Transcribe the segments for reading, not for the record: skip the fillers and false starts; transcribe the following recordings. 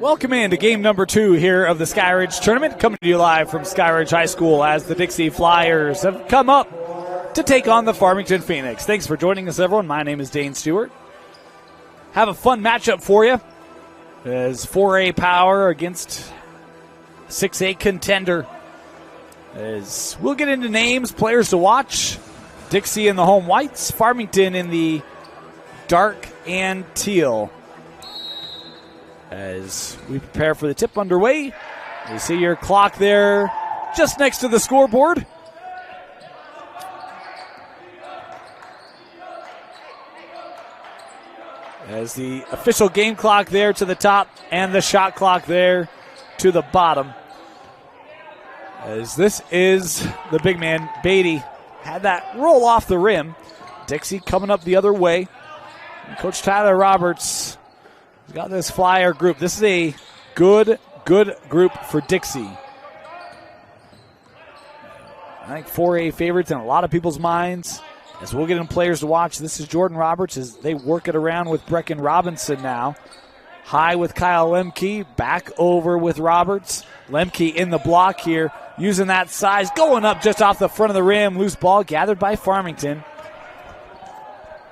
Welcome in to game number 2 here of the Skyridge Tournament, coming to you live from Skyridge High School as the Dixie Flyers have come up to take on the Farmington Phoenix. Thanks for joining us, everyone. My name is Dane Stewart. Have a fun matchup for you as 4A power against 6A contender. As we'll get into names, players to watch. Dixie in the home whites, Farmington in the dark and teal. As we prepare for the tip underway, you see your clock there just next to the scoreboard. As the official game clock there to the top and the shot clock there to the bottom. As this is the big man, Beatty, had that roll off the rim. Dixie coming up the other way. And Coach Tyler Roberts has got this Flyer group. This is a good group for Dixie. I think 4A favorites in a lot of people's minds. As we'll get in players to watch, this is Jordan Roberts as they work it around with Brecken Robinson now. High with Kyle Lemke, back over with Roberts. Lemke in the block here, using that size, going up just off the front of the rim. Loose ball gathered by Farmington.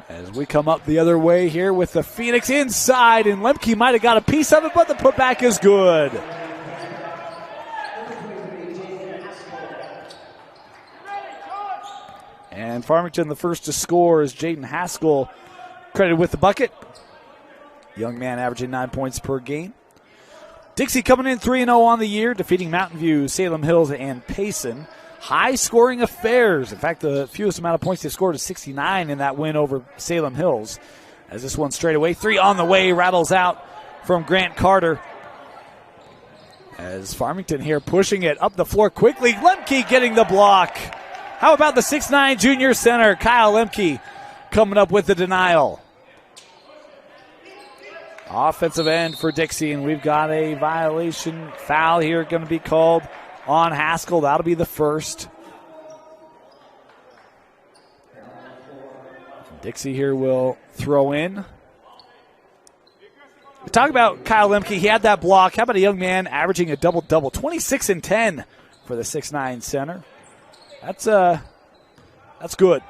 As we come up the other way here with the Phoenix inside, and Lemke might have got a piece of it, but the putback is good. And Farmington, the first to score, is Jaden Haskell, credited with the bucket. Young man averaging 9 points per game. Dixie coming in 3-0 on the year, defeating Mountain View, Salem Hills, and Payson. High-scoring affairs. In fact, the fewest amount of points they scored is 69 in that win over Salem Hills. As this one straight away, 3 on the way, rattles out from Grant Carter. As Farmington here pushing it up the floor quickly. Lemke getting the block. How about the 6'9 junior center, Kyle Lemke, coming up with the denial. Offensive end for Dixie, and we've got a violation foul here going to be called on Haskell. That'll be the first. Dixie here will throw in. We talk about Kyle Lemke. He had that block. How about a young man averaging a double-double? 26 and 10 for the 6'9 center. That's good.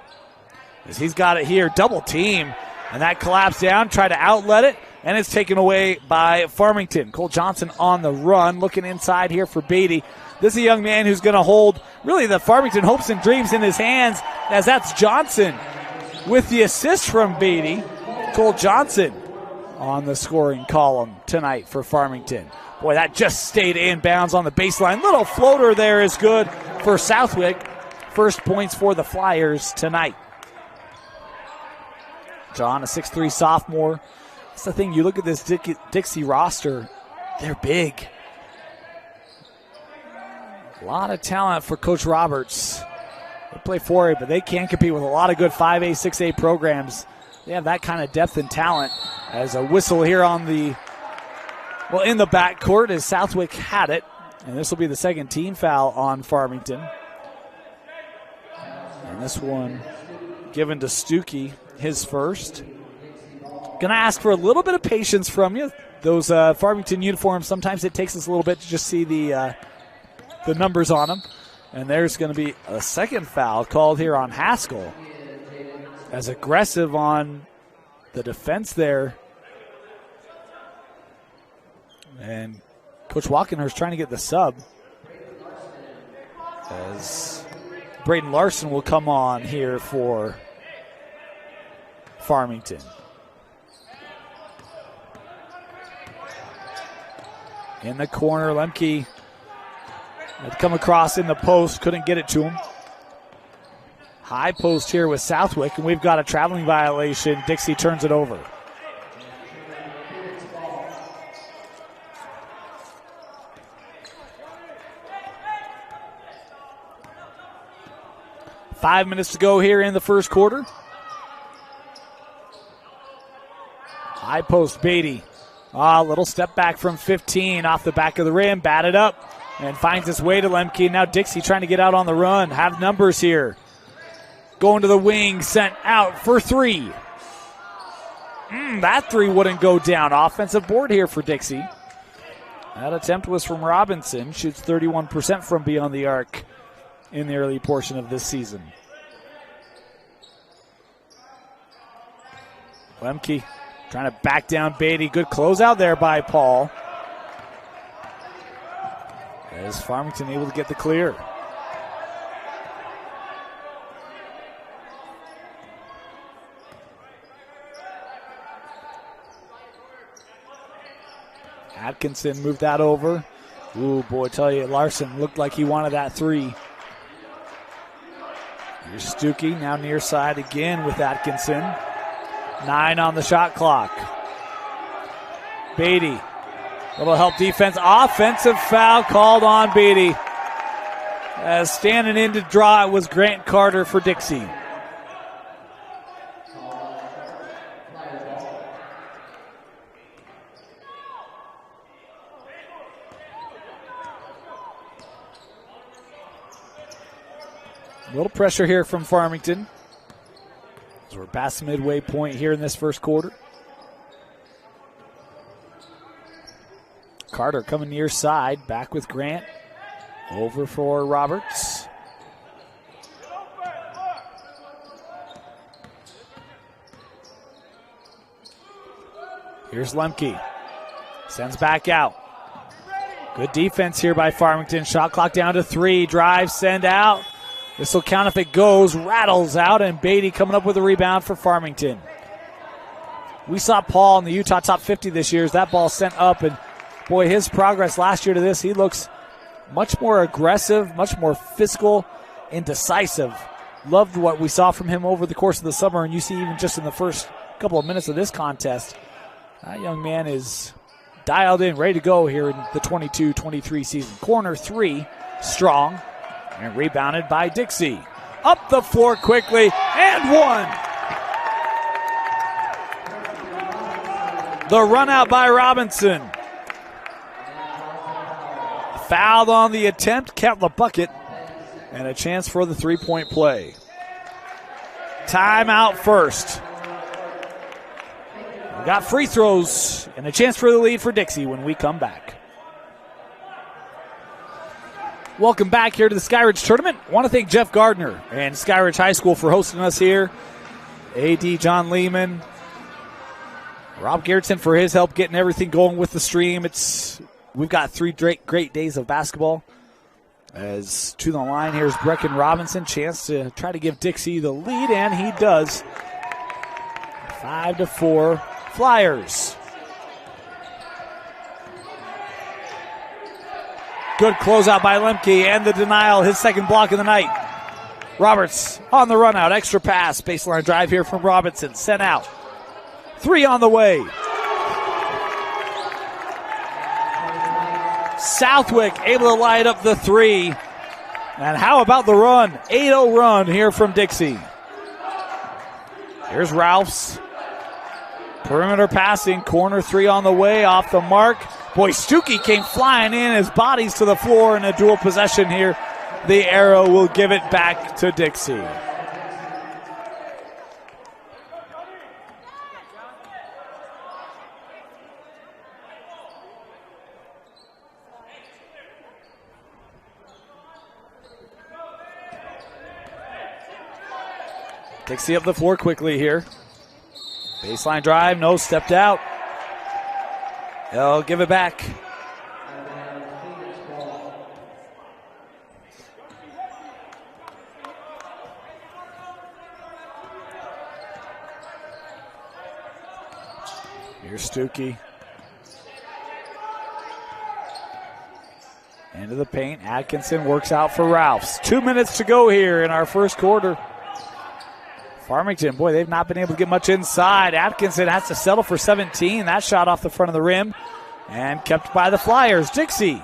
As he's got it here, double team. And that collapsed down, tried to outlet it, and it's taken away by Farmington. Cole Johnson on the run, looking inside here for Beatty. This is a young man who's going to hold really the Farmington hopes and dreams in his hands, as that's Johnson with the assist from Beatty. Cole Johnson on the scoring column tonight for Farmington. Boy, that just stayed inbounds on the baseline. Little floater there is good for Southwick. First points for the Flyers tonight. John, a 6'3 sophomore. That's the thing. You look at this Dixie roster, they're big. A lot of talent for Coach Roberts. They play 4A, but they can compete with a lot of good 5A, 6A programs. They have that kind of depth and talent. As a whistle here on the, well, in the backcourt as Southwick had it. And this will be the second team foul on Farmington. And this one given to Stuckey, his first. Going to ask for a little bit of patience from you. Those Farmington uniforms, sometimes it takes us a little bit to just see the numbers on them. And there's going to be a second foul called here on Haskell. As aggressive on the defense there. And Coach Walkenhurst trying to get the sub. As Braden Larson will come on here for Farmington. In the corner, Lemke had come across in the post, couldn't get it to him. High post here with Southwick, and we've got a traveling violation. Dixie turns it over. Five minutes to go here in the first quarter. High post, Beatty. Little step back from 15 off the back of the rim, batted up, and finds its way to Lemke. Now Dixie trying to get out on the run, have numbers here. Going to the wing, sent out for three. That three wouldn't go down. Offensive board here for Dixie. That attempt was from Robinson. Shoots 31% from beyond the arc in the early portion of this season. Lemke trying to back down Beatty. Good closeout there by Paul. As Farmington able to get the clear. Atkinson moved that over. Ooh, boy, tell you, Larson looked like he wanted that three. Here's Stuckey, now near side again with Atkinson. 9 on the shot clock. Beatty, little help defense. Offensive foul called on Beatty. As standing in to draw it was Grant Carter for Dixie. A little pressure here from Farmington. As we're past the midway point here in this first quarter. Carter coming near side, back with Grant. Over for Roberts. Here's Lemke. Sends back out. Good defense here by Farmington. Shot clock down to 3. Drive, send out. This will count if it goes. Rattles out, and Beatty coming up with a rebound for Farmington. We saw Paul in the Utah Top 50 this year as that ball sent up, and boy, his progress last year to this, he looks much more aggressive, much more physical and decisive. Loved what we saw from him over the course of the summer, and you see even just in the first couple of minutes of this contest, that young man is dialed in, ready to go here in the 22-23 season. Corner 3, strong. And rebounded by Dixie. Up the floor quickly, and 1. The run out by Robinson. Fouled on the attempt, kept the bucket, and a chance for the three-point play. Timeout first. We got free throws and a chance for the lead for Dixie when we come back. Welcome back here to the Skyridge Tournament. I want to thank Jeff Gardner and Skyridge High School for hosting us here. AD John Lehman. Rob Gerritsen for his help getting everything going with the stream. We've got 3 great days of basketball. As to the line, here's Brecken Robinson. Chance to try to give Dixie the lead, and he does. 5-4 Flyers. Good closeout by Lemke, and the denial, his second block of the night. Roberts on the run out, extra pass, baseline drive here from Robinson, sent out. 3 on the way. Southwick able to light up the 3. And how about the run? 8-0 run here from Dixie. Here's Ralphs. Perimeter passing, corner 3 on the way, off the mark. Boy, Stuckey came flying in, his body's to the floor in a dual possession here. The arrow will give it back to Dixie. Dixie up the floor quickly here. Baseline drive, no, stepped out. They'll give it back. Here's Stuckey. Into the paint. Atkinson works out for Ralphs. 2 minutes to go here in our first quarter. Farmington, boy, they've not been able to get much inside. Atkinson has to settle for 17. That shot off the front of the rim and kept by the Flyers. Dixie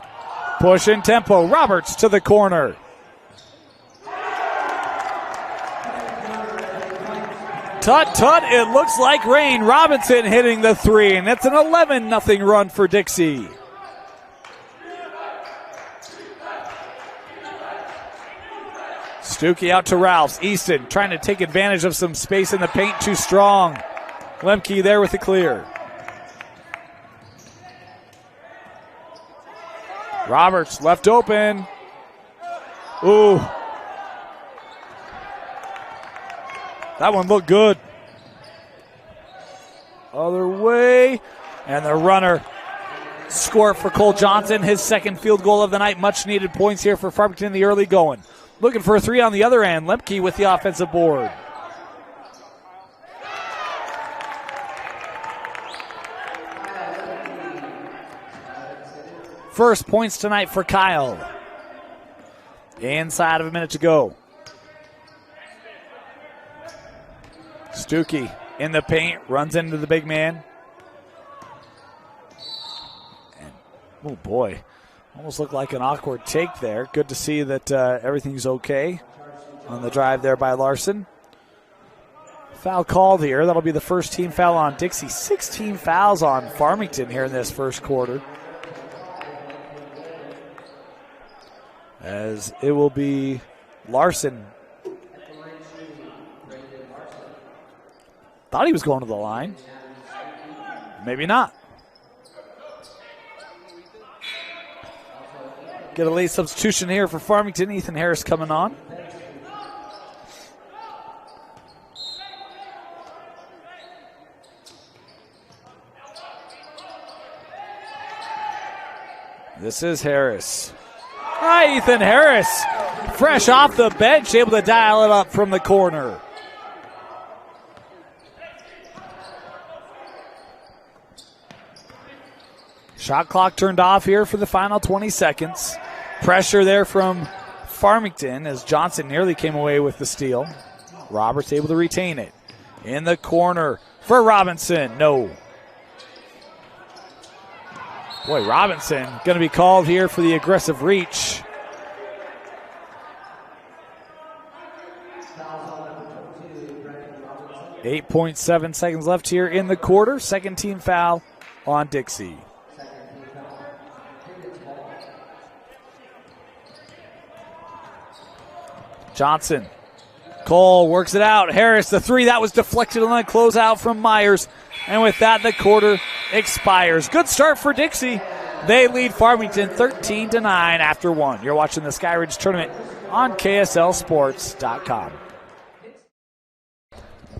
pushing tempo. Roberts to the corner. Tut, it looks like rain. Robinson hitting the 3, and it's an 11-0 run for Dixie. Stuckey out to Ralphs. Easton trying to take advantage of some space in the paint. Too strong. Lemke there with the clear. Roberts left open. Ooh. That one looked good. Other way. And the runner score for Cole Johnson. His second field goal of the night. Much needed points here for Farmington in the early going. Looking for a three on the other end. Lemke with the offensive board. First points tonight for Kyle. Inside of a minute to go. Stuckey in the paint, runs into the big man. And, oh boy, almost looked like an awkward take there. Good to see that everything's okay on the drive there by Larson. Foul called here. That'll be the first team foul on Dixie. 16 fouls on Farmington here in this first quarter. As it will be Larson. Thought he was going to the line. Maybe not. Get a late substitution here for Farmington. Ethan Harris coming on. This is Harris. Hi, Ethan Harris. Fresh off the bench, able to dial it up from the corner. Shot clock turned off here for the final 20 seconds. Pressure there from Farmington as Johnson nearly came away with the steal. Roberts able to retain it. In the corner for Robinson. No. Boy, Robinson going to be called here for the aggressive reach. .7 seconds left here in the quarter. Second team foul on Dixie. Johnson. Cole works it out. Harris, the three, that was deflected on the closeout from Myers. And with that, the quarter expires. Good start for Dixie. They lead Farmington 13-9 after one. You're watching the Skyridge Tournament on KSLSports.com.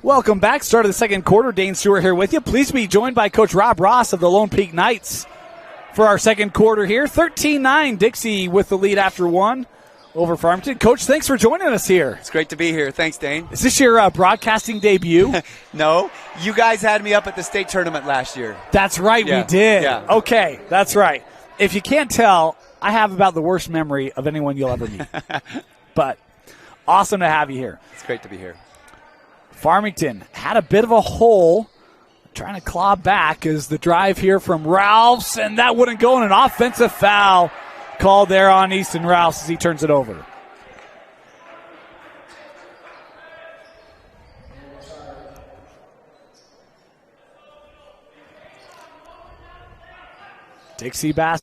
Welcome back. Start of the second quarter. Dane Stewart here with you. Pleased to be joined by Coach Rob Ross of the Lone Peak Knights for our second quarter here. 13-9, Dixie with the lead after one over Farmington. Coach, thanks for joining us here. It's great to be here. Thanks, Dane. Is this your broadcasting debut? No. You guys had me up at the state tournament last year. That's right, yeah. We did. Yeah. Okay, that's right. If you can't tell, I have about the worst memory of anyone you'll ever meet. But awesome to have you here. It's great to be here. Farmington had a bit of a hole, trying to claw back as the drive here from Ralphs, and that wouldn't go in. An offensive foul called there on Easton Ralphs as he turns it over. Dixie Bass.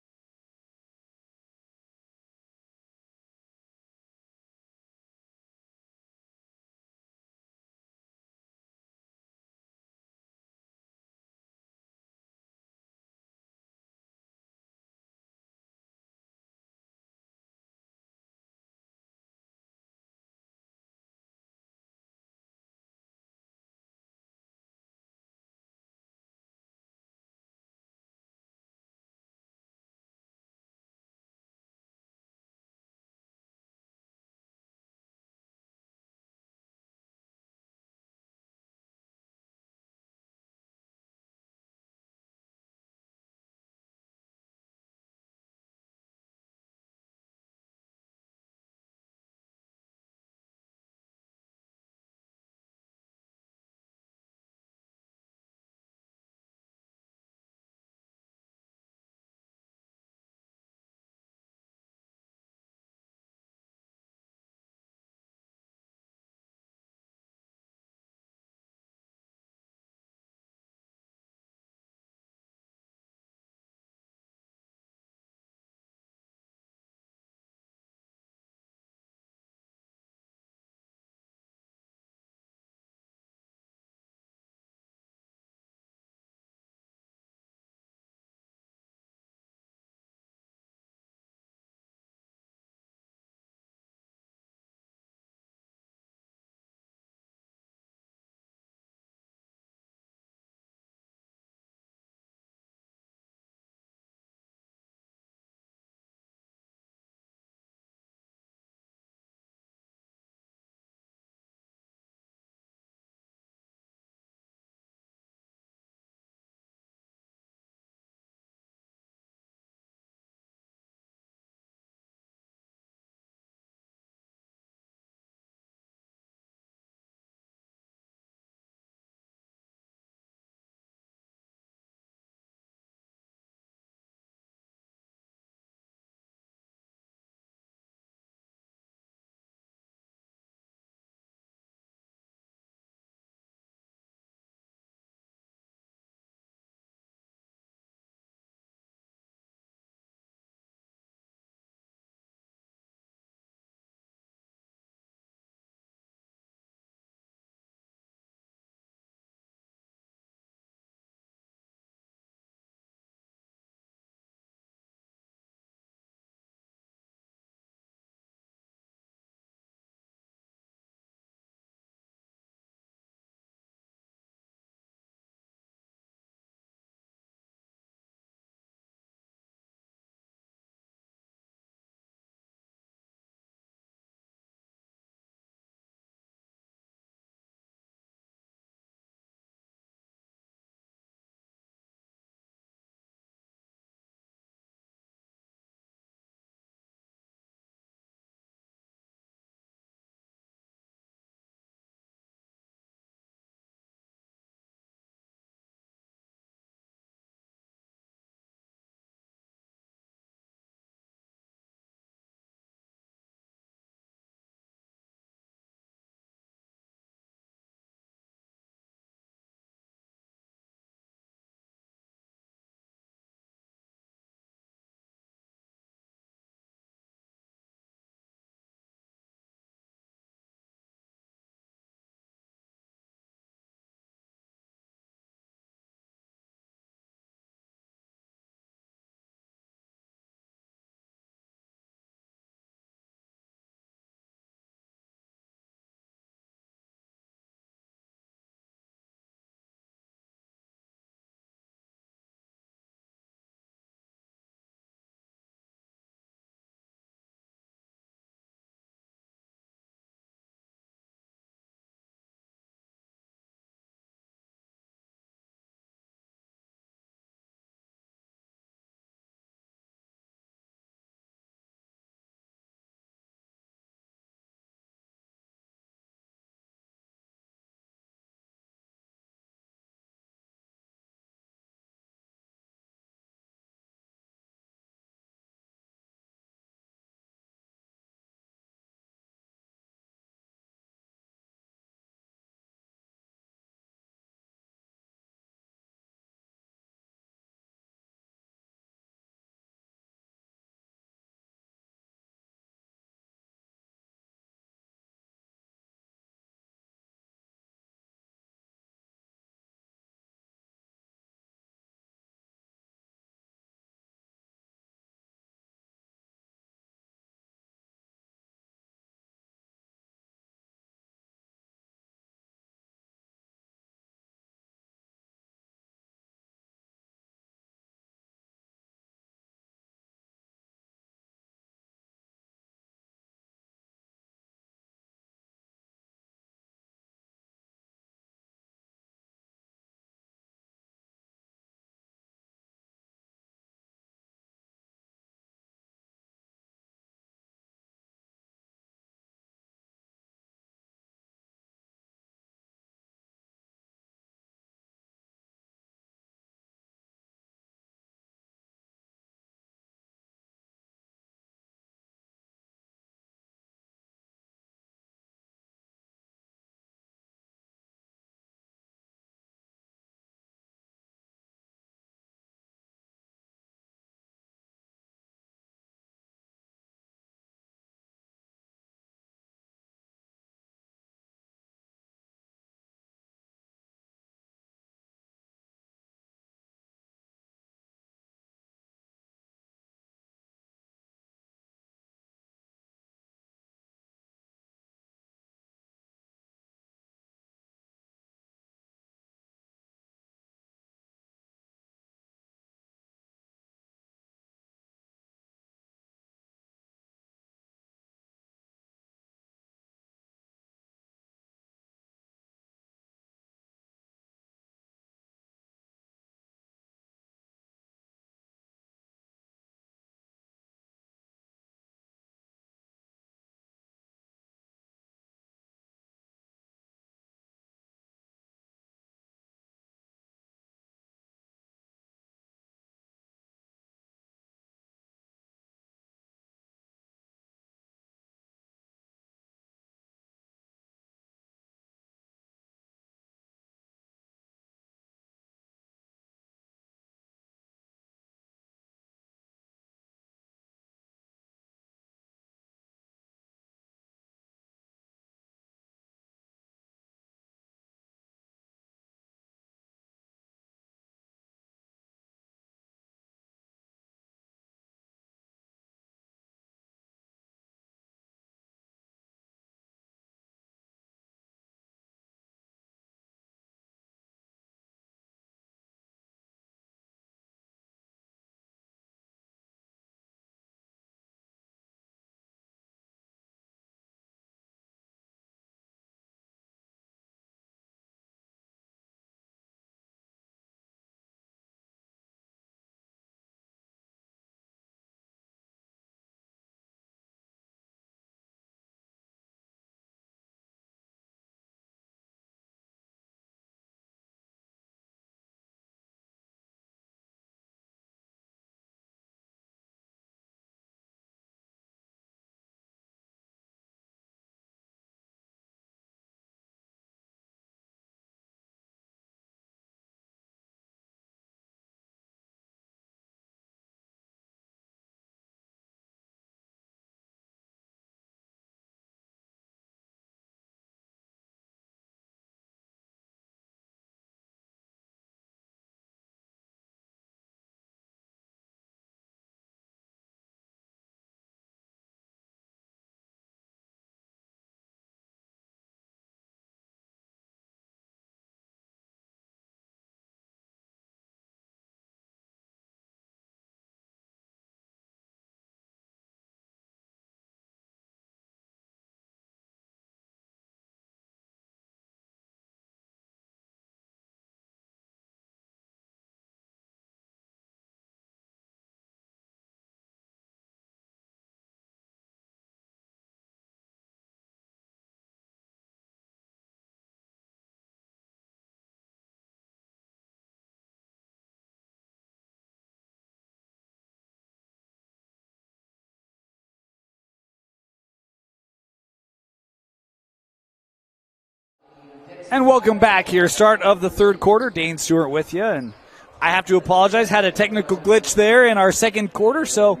And welcome back here. Start of the third quarter. Dane Stewart with you. And I have to apologize. Had a technical glitch there in our second quarter, so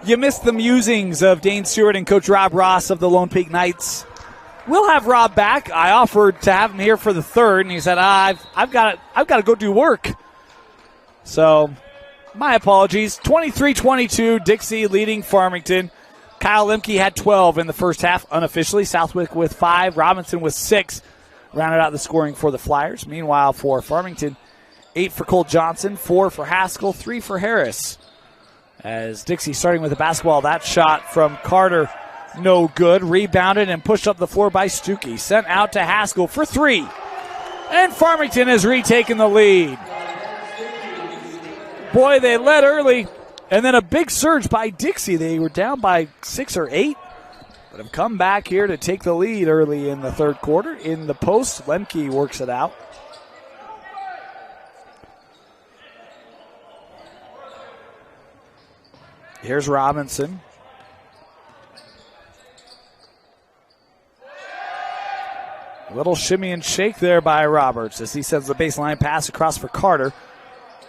you missed the musings of Dane Stewart and Coach Rob Ross of the Lone Peak Knights. We'll have Rob back. I offered to have him here for the third, and he said, I've got to go do work. So my apologies. 23-22, Dixie leading Farmington. Kyle Lemke had 12 in the first half unofficially. Southwick with 5. Robinson with 6. Rounded out the scoring for the Flyers. Meanwhile, for Farmington, 8 for Cole Johnson, 4 for Haskell, 3 for Harris. As Dixie starting with the basketball, that shot from Carter, no good. Rebounded and pushed up the floor by Stuckey. Sent out to Haskell for 3. And Farmington has retaken the lead. Boy, they led early, and then a big surge by Dixie. They were down by 6 or 8. But have come back here to take the lead early in the third quarter. In the post, Lemke works it out. Here's Robinson. A little shimmy and shake there by Roberts as he sends the baseline pass across for Carter.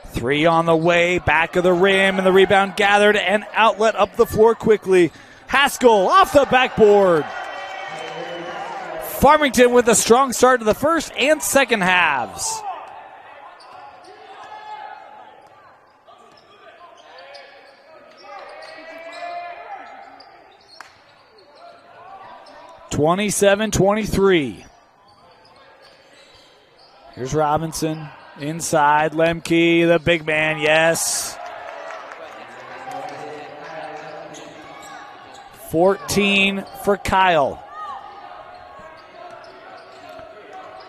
3 on the way, back of the rim, and the rebound gathered and outlet up the floor quickly. Haskell off the backboard. Farmington with a strong start to the first and second halves. (27-23). Here's Robinson inside. Lemke, the big man, yes. 14 for Kyle.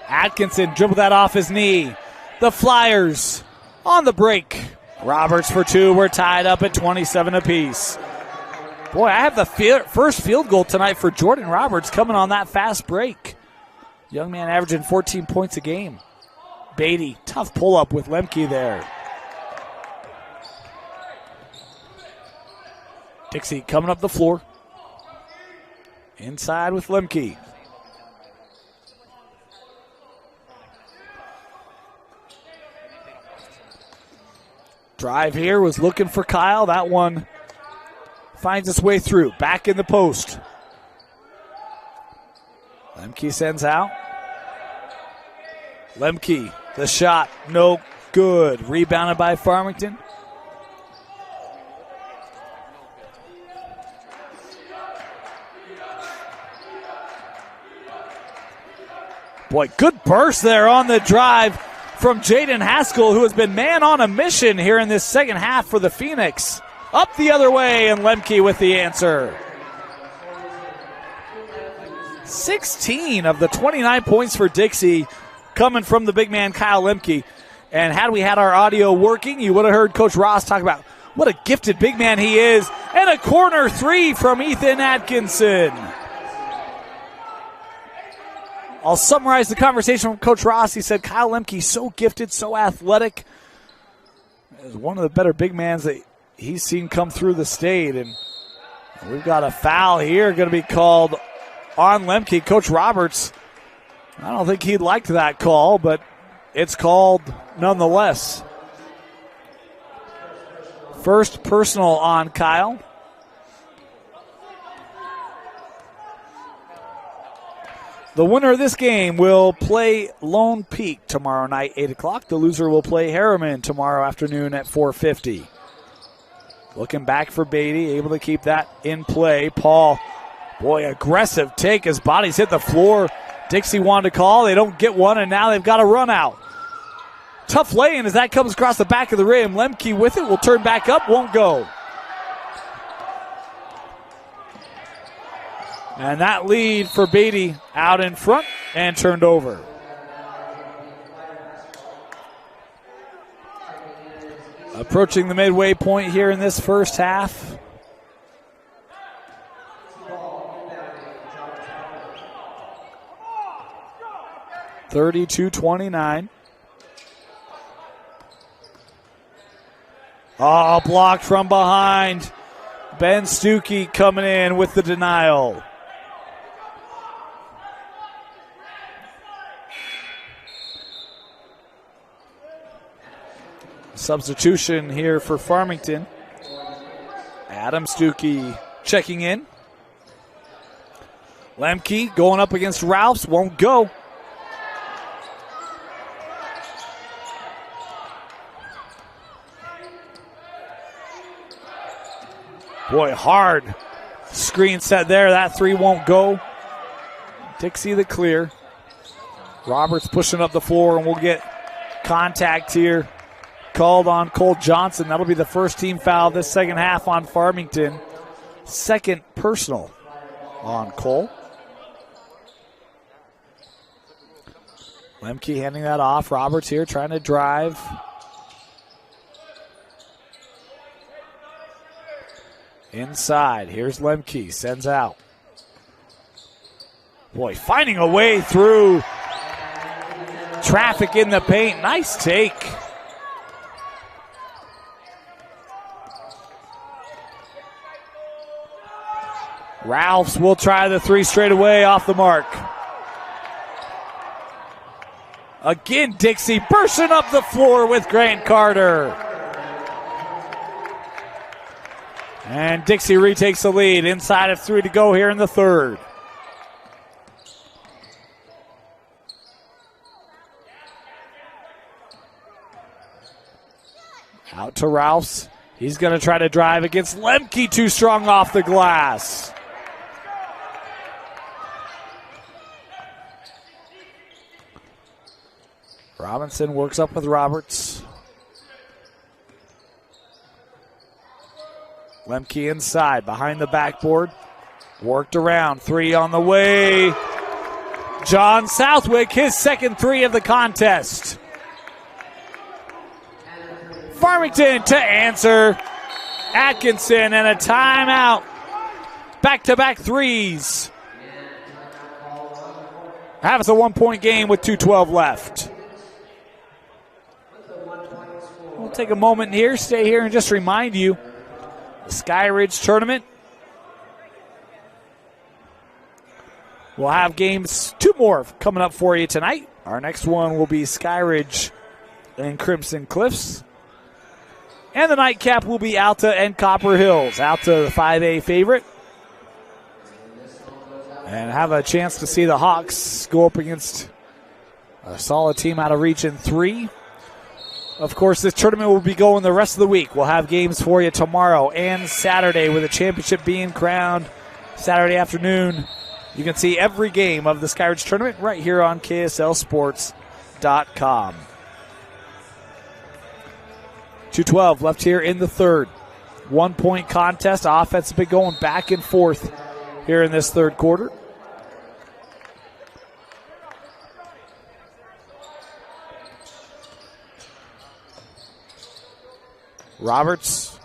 Atkinson dribbled that off his knee. The Flyers on the break. Roberts for 2. We're tied up at 27 apiece. Boy, I have the first field goal tonight for Jordan Roberts coming on that fast break. Young man averaging 14 points a game. Beatty, tough pull-up with Lemke there. Dixie coming up the floor. Inside with Lemke. Drive here was looking for Kyle. That one finds its way through. Back in the post. Lemke sends out. Lemke, the shot, no good. Rebounded by Farmington. Boy, good burst there on the drive from Jaden Haskell, who has been man on a mission here in this second half for the Phoenix. Up the other way, and Lemke with the answer. 16 of the 29 points for Dixie coming from the big man Kyle Lemke. And had we had our audio working, you would have heard Coach Ross talk about what a gifted big man he is. And a corner 3 from Ethan Atkinson. I'll summarize the conversation from Coach Ross. He said Kyle Lemke, so gifted, so athletic. Is one of the better big mans that he's seen come through the state. And we've got a foul here going to be called on Lemke. Coach Roberts, I don't think he liked that call, but it's called nonetheless. First personal on Kyle. The winner of this game will play Lone Peak tomorrow night, 8 o'clock. The loser will play Harriman tomorrow afternoon at 4:50. Looking back for Beatty, able to keep that in play. Paul, boy, aggressive take. His body's hit the floor. Dixie wanted to call. They don't get one, and now they've got a run out. Tough lay-in as that comes across the back of the rim. Lemke with it, will turn back up, won't go. And that lead for Beatty out in front and turned over. Approaching the midway point here in this first half. (32-29). Oh, blocked from behind. Ben Stuckey coming in with the denial. Substitution here for Farmington. Adam Stuckey checking in. Lemke going up against Ralphs, won't go. Boy, hard screen set there. That three won't go. Dixie the clear. Roberts pushing up the floor, and we'll get contact here called on Cole Johnson. That'll be the first team foul this second half on Farmington. Second personal on Cole. Lemke handing that off. Roberts here trying to drive. Inside, here's Lemke, sends out. Boy, finding a way through traffic in the paint. Nice take. Ralphs will try the three straight away off the mark. Again, Dixie bursting up the floor with Grant Carter. And Dixie retakes the lead. Inside of 3 to go here in the third. Out to Ralphs. He's going to try to drive against Lemke. Too strong off the glass. Robinson works up with Roberts. Lemke inside, behind the backboard. Worked around, three on the way. John Southwick, his second three of the contest. Farmington to answer. Atkinson and a timeout. Back-to-back threes. Have us a 1-point game with 2:12 left. We'll take a moment here, stay here, and just remind you, the Sky Ridge tournament. We'll have games, 2 more coming up for you tonight. Our next one will be Sky Ridge and Crimson Cliffs. And the nightcap will be Alta and Copper Hills. Alta, the 5A favorite. And have a chance to see the Hawks go up against a solid team out of Region 3. Of course, this tournament will be going the rest of the week. We'll have games for you tomorrow and Saturday with a championship being crowned Saturday afternoon. You can see every game of the Sky Ridge tournament right here on KSLSports.com. 2:12 left here in the third. 1-point contest. Offense has been going back and forth here in this third quarter. Roberts,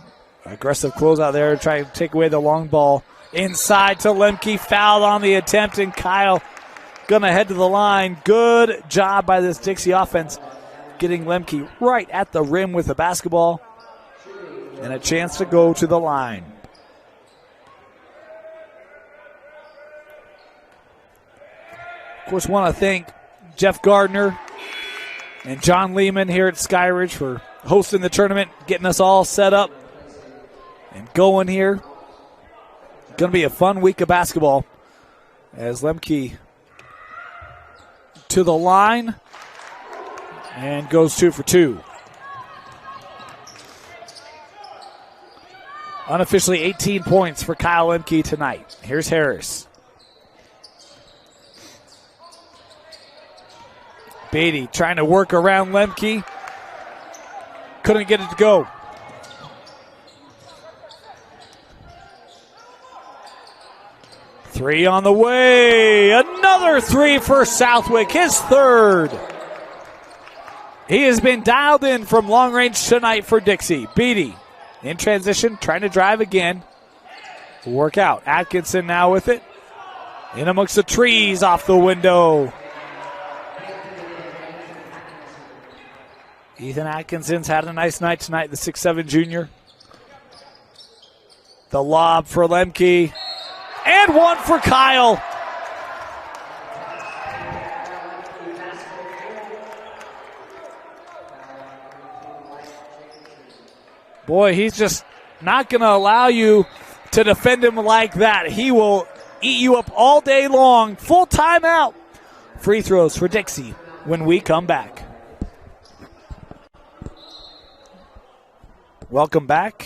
aggressive closeout there, trying to take away the long ball. Inside to Lemke, fouled on the attempt, and Kyle gonna head to the line. Good job by this Dixie offense, getting Lemke right at the rim with the basketball, and a chance to go to the line. Of course, want to thank Jeff Gardner and John Lehman here at Sky Ridge for hosting the tournament, getting us all set up and going here. Going to be a fun week of basketball as Lemke to the line and goes 2 for 2. Unofficially 18 points for Kyle Lemke tonight. Here's Harris. Beatty trying to work around Lemke. Couldn't get it to go. Three on the way. Another three for Southwick, his third. He has been dialed in from long range tonight for Dixie. Beatty in transition, trying to drive again. Work out. Atkinson now with it. In amongst the trees, off the window. Ethan Atkinson's had a nice night tonight, the 6'7 junior. The lob for Lemke. And one for Kyle. Boy, he's just not going to allow you to defend him like that. He will eat you up all day long. Full timeout. Free throws for Dixie when we come back. Welcome back.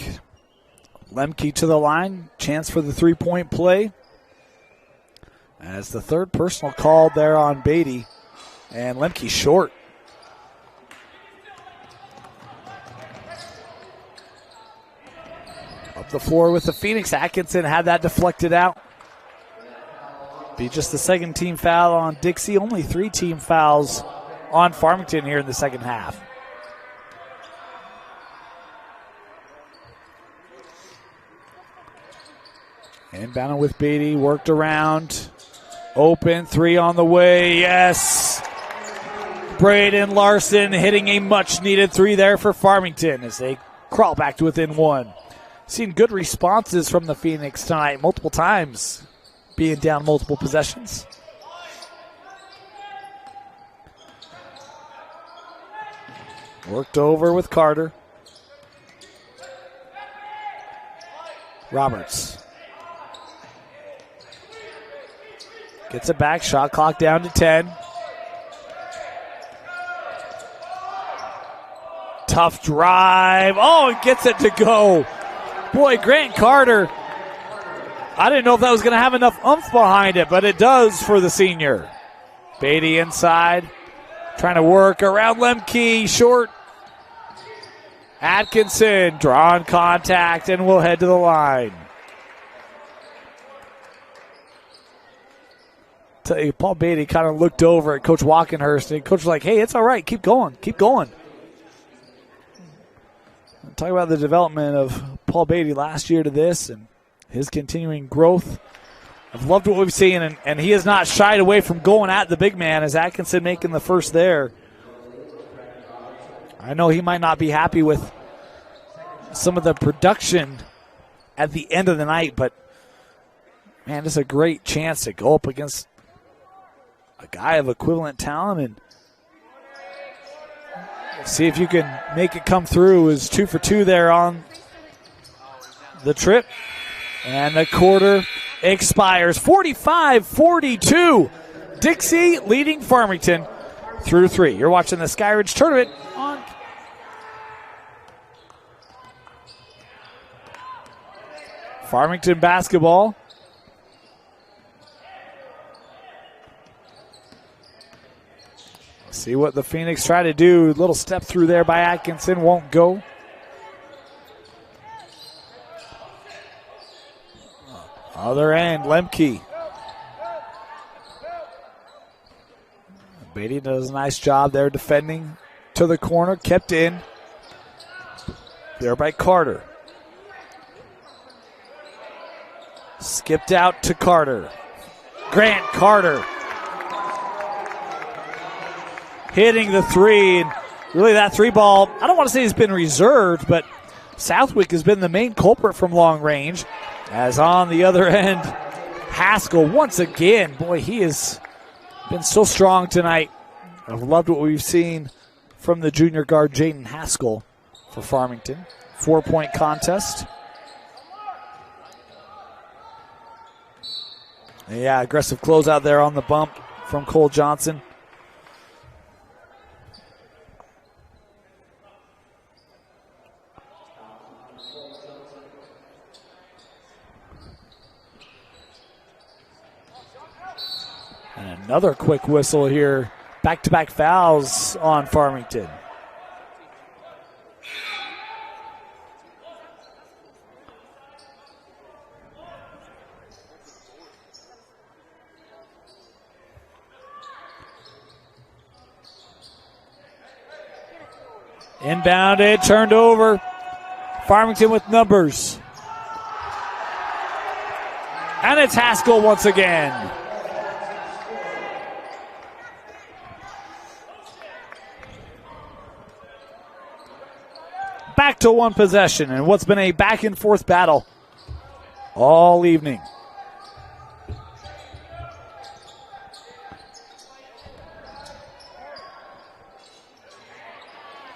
Lemke to the line. Chance for the three-point play. As the third personal called there on Beatty. And Lemke short. Up the floor with the Phoenix. Atkinson had that deflected out. Be just the second team foul on Dixie. Only 3 team fouls on Farmington here in the second half. Inbound with Beatty. Worked around. Open. 3 on the way. Yes. Braden Larson hitting a much-needed 3 there for Farmington as they crawl back to within 1. Seen good responses from the Phoenix tonight, multiple times being down multiple possessions. Worked over with Carter. Roberts. Gets it back, shot clock down to 10. Tough drive. Oh, and gets it to go. Boy, Grant Carter, I didn't know if that was going to have enough oomph behind it, but it does for the senior. Beatty inside, trying to work around Lemke, short. Atkinson, drawing contact, and will head to the line. Tell you, Paul Beatty kind of looked over at Coach Walkenhurst, and Coach was like, hey, it's all right, keep going, keep going. Talk about the development of Paul Beatty last year to this and his continuing growth. I've loved what we've seen, and he has not shied away from going at the big man as Atkinson making the first there. I know he might not be happy with some of the production at the end of the night, but, man, it's a great chance to go up against a guy of equivalent talent and see if you can make it come through. Is 2 for 2 there on the trip. And the quarter expires. 45-42. Dixie leading Farmington through 3. You're watching the Skyridge Tournament on Farmington basketball. See what the Phoenix try to do. Little step through there by Atkinson. Won't go. Other end, Lemke. Beatty does a nice job there defending to the corner. Kept in. There by Carter. Skipped out to Carter. Grant Carter hitting the 3. And really that 3 ball, I don't want to say it's been reserved, but Southwick has been the main culprit from long range. As on the other end, Haskell once again. Boy, he has been so strong tonight. I've loved what we've seen from the junior guard, Jaden Haskell, for Farmington. 4-point contest. Yeah, aggressive closeout there on the bump from Cole Johnson. And another quick whistle here. Back-to-back fouls on Farmington. Inbounded, turned over. Farmington with numbers. And it's Haskell once again. Back to one possession and what's been a back and forth battle all evening.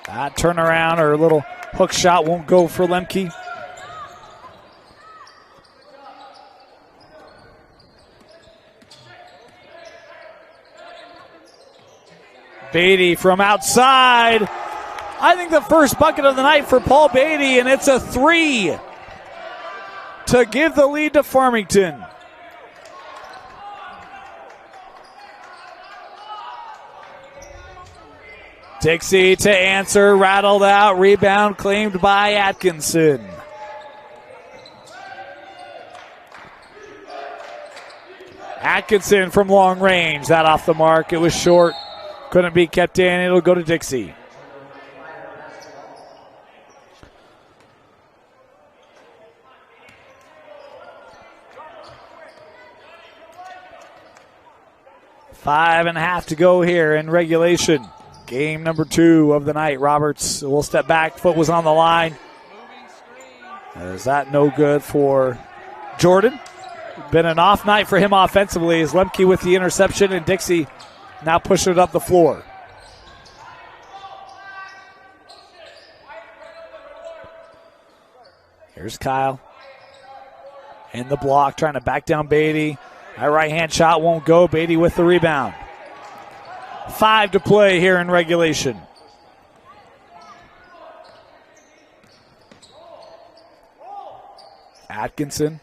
That turnaround or a little hook shot won't go for Lemke. Beatty from outside. I think the first bucket of the night for Paul Beatty, and it's a 3 to give the lead to Farmington. Dixie to answer, rattled out, rebound claimed by Atkinson. Atkinson from long range, that off the mark, it was short. Couldn't be kept in. It'll go to Dixie. Five and a half to go here in regulation. Game number 2 of the night. Roberts will step back. Foot was on the line. Is that no good for Jordan? Been an off night for him offensively as Lemke with the interception and Dixie now pushing it up the floor. Here's Kyle. In the block, trying to back down Beatty. That right-hand shot won't go. Beatty with the rebound. 5 to play here in regulation. Atkinson.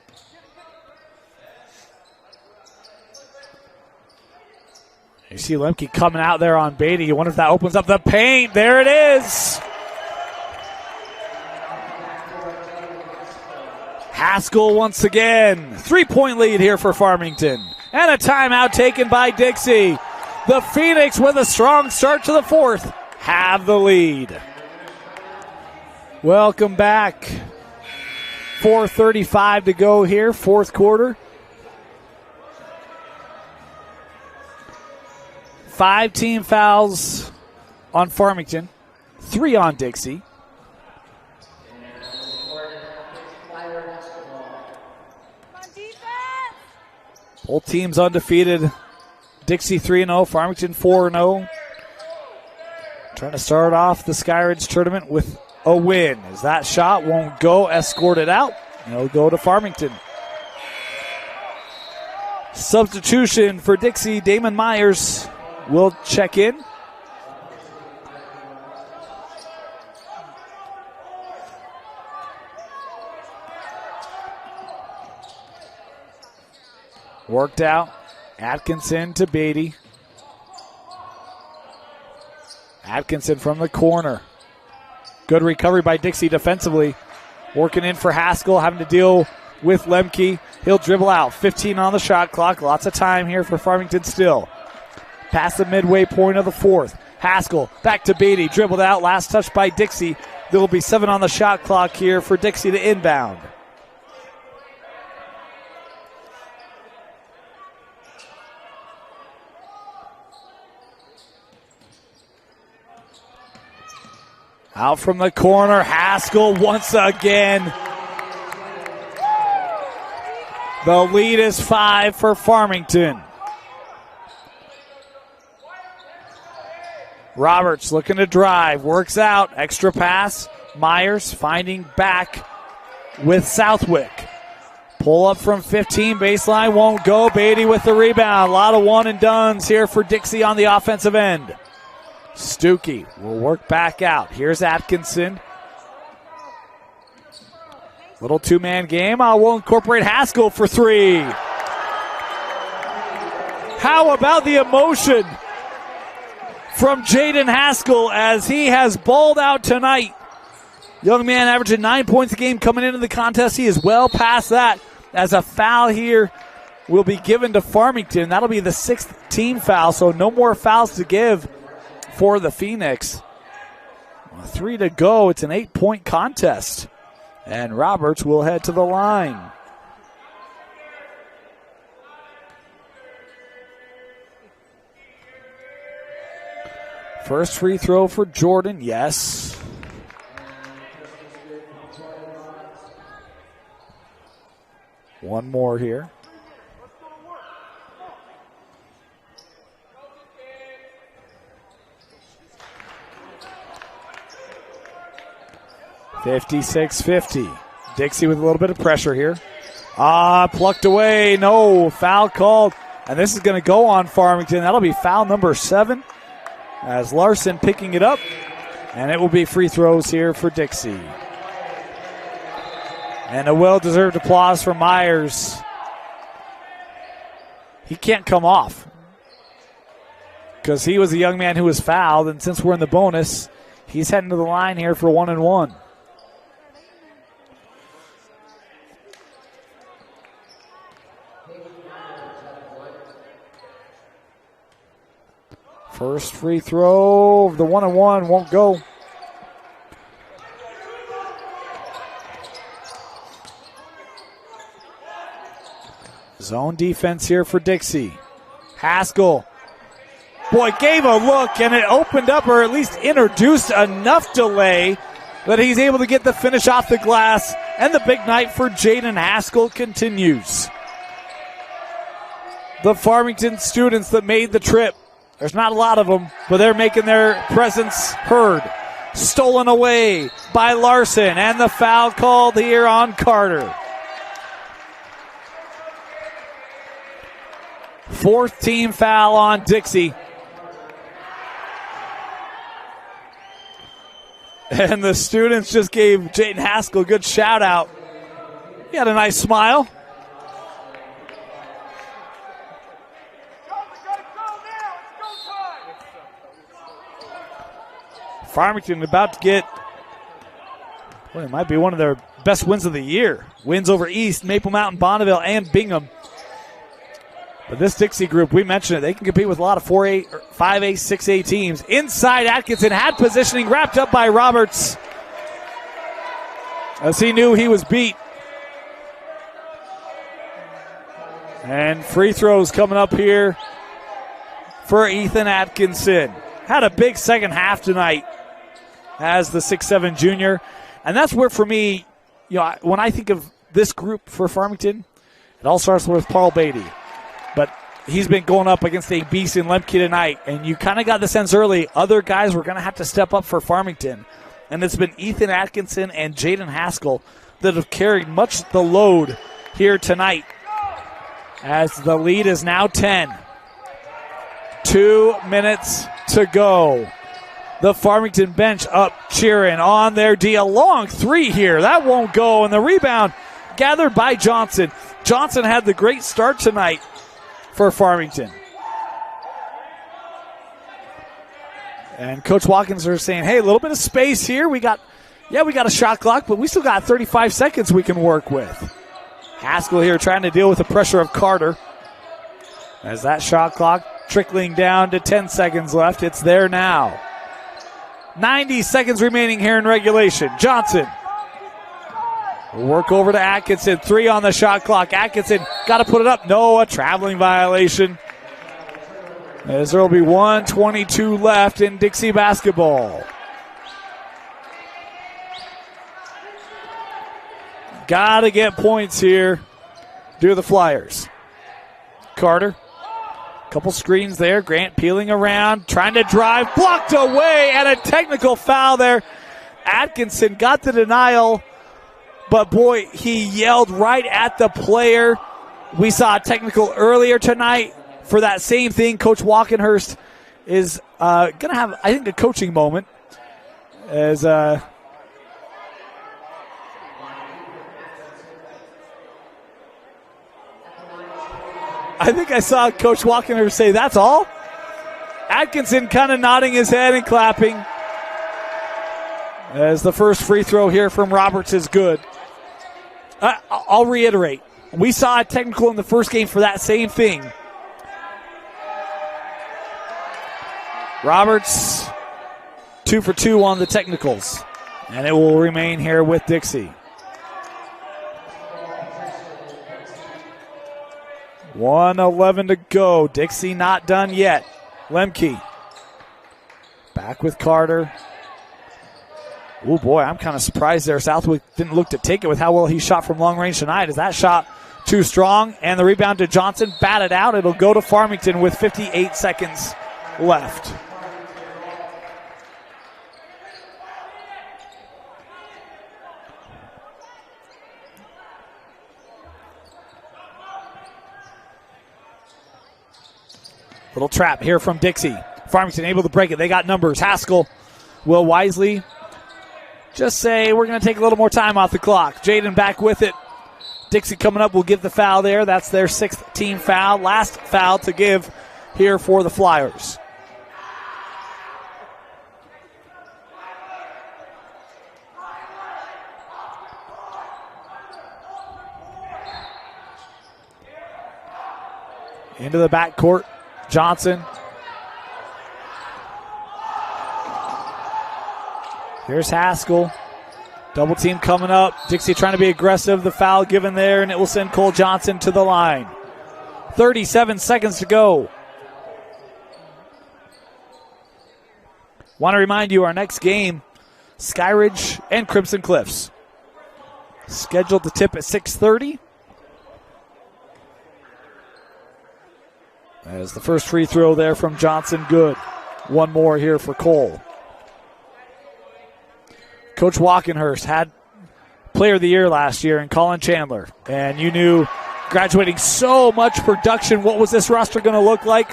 You see Lemke coming out there on Beatty. You wonder if that opens up the paint. There it is. Haskell once again. 3-point lead here for Farmington. And a timeout taken by Dixie. The Phoenix with a strong start to the fourth have the lead. Welcome back. 4:35 to go here, fourth quarter. 5 team fouls on Farmington, 3 on Dixie. Both teams undefeated. Dixie 3-0, Farmington 4-0. Trying to start off the Skyridge tournament with a win. As that shot won't go, escorted out. It'll go to Farmington. Substitution for Dixie, Damon Myers will check in. Worked out. Atkinson to Beatty. Atkinson from the corner. Good recovery by Dixie defensively. Working in for Haskell, having to deal with Lemke. He'll dribble out. 15 on the shot clock. Lots of time here for Farmington still. Past the midway point of the fourth. Haskell back to Beatty. Dribbled out. Last touch by Dixie. There will be 7 on the shot clock here for Dixie to inbound. Out from the corner, Haskell once again. The lead is 5 for Farmington. Roberts looking to drive, works out, extra pass. Myers finding back with Southwick. Pull up from 15, baseline won't go. Beatty with the rebound. A lot of one and dones here for Dixie on the offensive end. Stuckey will work back out. Here's Atkinson. Little two-man game. I will incorporate Haskell for 3. How about the emotion from Jaden Haskell as he has balled out tonight? Young man averaging 9 points a game coming into the contest. He is well past that as a foul here will be given to Farmington. That'll be the 6th team foul, so no more fouls to give for the Phoenix. 3 to go. It's an 8-point contest. And Roberts will head to the line. First free throw for Jordan, yes. One more here. 56-50. Dixie with a little bit of pressure here. Plucked away. No, foul called. And this is going to go on Farmington. That'll be foul number 7 as Larson picking it up. And it will be free throws here for Dixie. And a well-deserved applause for Myers. He can't come off because he was a young man who was fouled. And since we're in the bonus, he's heading to the line here for 1-1. First free throw of the 1-1 won't go. Zone defense here for Dixie. Haskell. Boy, gave a look and it opened up or at least introduced enough delay that he's able to get the finish off the glass. And the big night for Jaden Haskell continues. The Farmington students that made the trip, there's not a lot of them, but they're making their presence heard. Stolen away by Larson, and the foul called here on Carter. 4th team foul on Dixie. And the students just gave Jaden Haskell a good shout out. He had a nice smile. Farmington about to get, well, it might be one of their best wins of the year. Wins over East, Maple Mountain, Bonneville, and Bingham. But this Dixie group, we mentioned it, they can compete with a lot of 4A, 5A, 6A teams. Inside, Atkinson had positioning, wrapped up by Roberts as he knew he was beat. And free throws coming up here for Ethan Atkinson. Had a big second half tonight as the 6'7 junior. And that's where, for me, you know, when I think of this group for Farmington, it all starts with Paul Beatty. But he's been going up against a beast in Lemke tonight. And you kind of got the sense early other guys were going to have to step up for Farmington. And it's been Ethan Atkinson and Jaden Haskell that have carried much the load here tonight. As the lead is now 10. 2 minutes to go. The Farmington bench up cheering on their D. A long 3 here. That won't go. And the rebound gathered by Johnson. Johnson had the great start tonight for Farmington. And Coach Watkins are saying, hey, a little bit of space here. We got a shot clock, but we still got 35 seconds we can work with. Haskell here trying to deal with the pressure of Carter. As that shot clock trickling down to 10 seconds left. It's there now. 90 seconds remaining here in regulation. Johnson. Work over to Atkinson. 3 on the shot clock. Atkinson got to put it up. No, a traveling violation. As there will be 1:22 left in Dixie basketball. Got to get points here. Do the Flyers. Carter. Couple screens there. Grant peeling around, trying to drive, blocked away, and a technical foul there. Atkinson got the denial, but boy, he yelled right at the player. We saw a technical earlier tonight for that same thing. Coach Walkenhurst is going to have, I think, a coaching moment as I think I saw Coach Walkenhurst say, that's all? Atkinson kind of nodding his head and clapping as the first free throw here from Roberts is good. I'll reiterate. We saw a technical in the first game for that same thing. Roberts 2 for 2 on the technicals. And it will remain here with Dixie. 1:11 to go. Dixie not done yet. Lemke. Back with Carter. Oh, boy, I'm kind of surprised there. Southwick didn't look to take it with how well he shot from long range tonight. Is that shot too strong? And the rebound to Johnson. Batted out. It'll go to Farmington with 58 seconds left. Little trap here from Dixie. Farmington able to break it. They got numbers. Haskell will wisely just say, we're going to take a little more time off the clock. Jaden back with it. Dixie coming up will give the foul there. That's their 6th team foul. Last foul to give here for the Flyers. Into the backcourt. Johnson. Here's Haskell. Double team coming up. Dixie trying to be aggressive. The foul given there, and it will send Cole Johnson to the line. 37 seconds to go. Want to remind you, our next game, Skyridge and Crimson Cliffs. Scheduled to tip at 6:30. As the first free throw there from Johnson, good. One more here for Cole. Coach Walkenhurst had Player of the Year last year in Colin Chandler. And you knew, graduating so much production, what was this roster going to look like?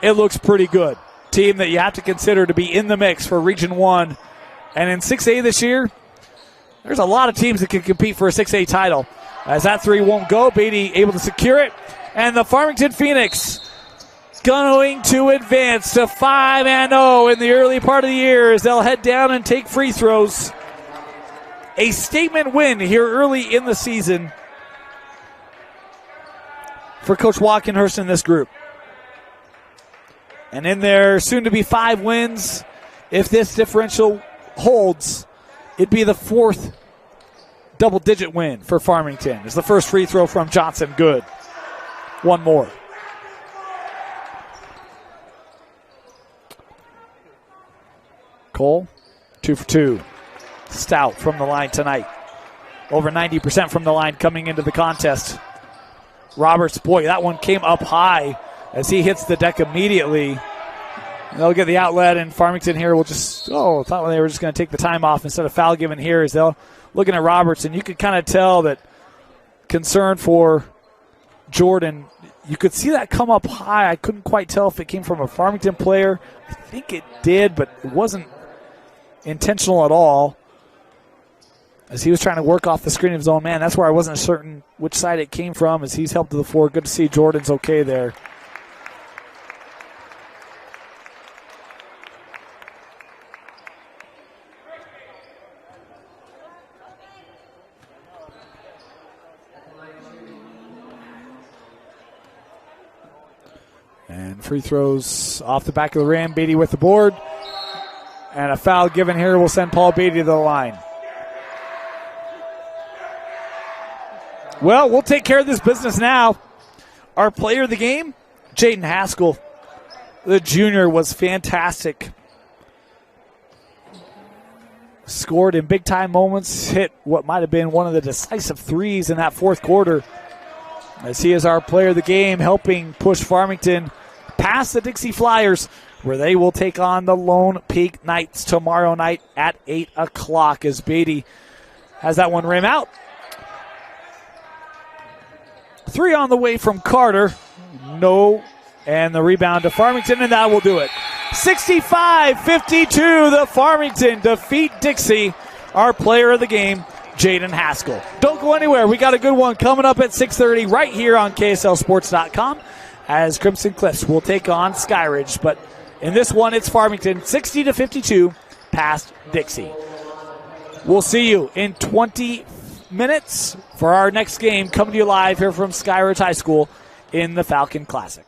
It looks pretty good. Team that you have to consider to be in the mix for Region 1. And in 6A this year, there's a lot of teams that can compete for a 6A title. As that three won't go, Beatty able to secure it. And the Farmington Phoenix going to advance to 5-0 in the early part of the year as they'll head down and take free throws. A statement win here early in the season for Coach Walkenhurst and this group. And in their soon-to-be 5 wins, if this differential holds, it'd be the 4th double-digit win for Farmington. It's the first free throw from Johnson, good. One more. Cole, 2 for 2. Stout from the line tonight. Over 90% from the line coming into the contest. Roberts, boy, that one came up high as he hits the deck immediately. They'll get the outlet, and Farmington here will just, thought they were just going to take the time off instead of foul given here as they'll looking at Roberts, and you could kind of tell that concern for Jordan. You could see that come up high. I couldn't quite tell if it came from a Farmington player. I think it did, but it wasn't intentional at all. As he was trying to work off the screen of his own man. That's where I wasn't certain which side it came from as he's helped to the floor. Good to see Jordan's okay there. And free throws off the back of the rim. Beatty with the board. And a foul given here will send Paul Beatty to the line. Well, we'll take care of this business now. Our player of the game, Jaden Haskell. The junior was fantastic. Scored in big-time moments. Hit what might have been one of the decisive threes in that 4th quarter. As he is our player of the game, helping push Farmington past the Dixie Flyers, where they will take on the Lone Peak Knights tomorrow night at 8 o'clock as Beatty has that one rim out. 3 on the way from Carter. No. And the rebound to Farmington, and that will do it. 65-52, the Farmington defeat Dixie. Our player of the game, Jaden Haskell. Don't go anywhere. We got a good one coming up at 6:30 right here on KSLSports.com as Crimson Cliffs will take on Skyridge. But in this one, it's Farmington 60-52 past Dixie. We'll see you in 20 minutes for our next game, coming to you live here from Skyridge High School in the Falcon Classic.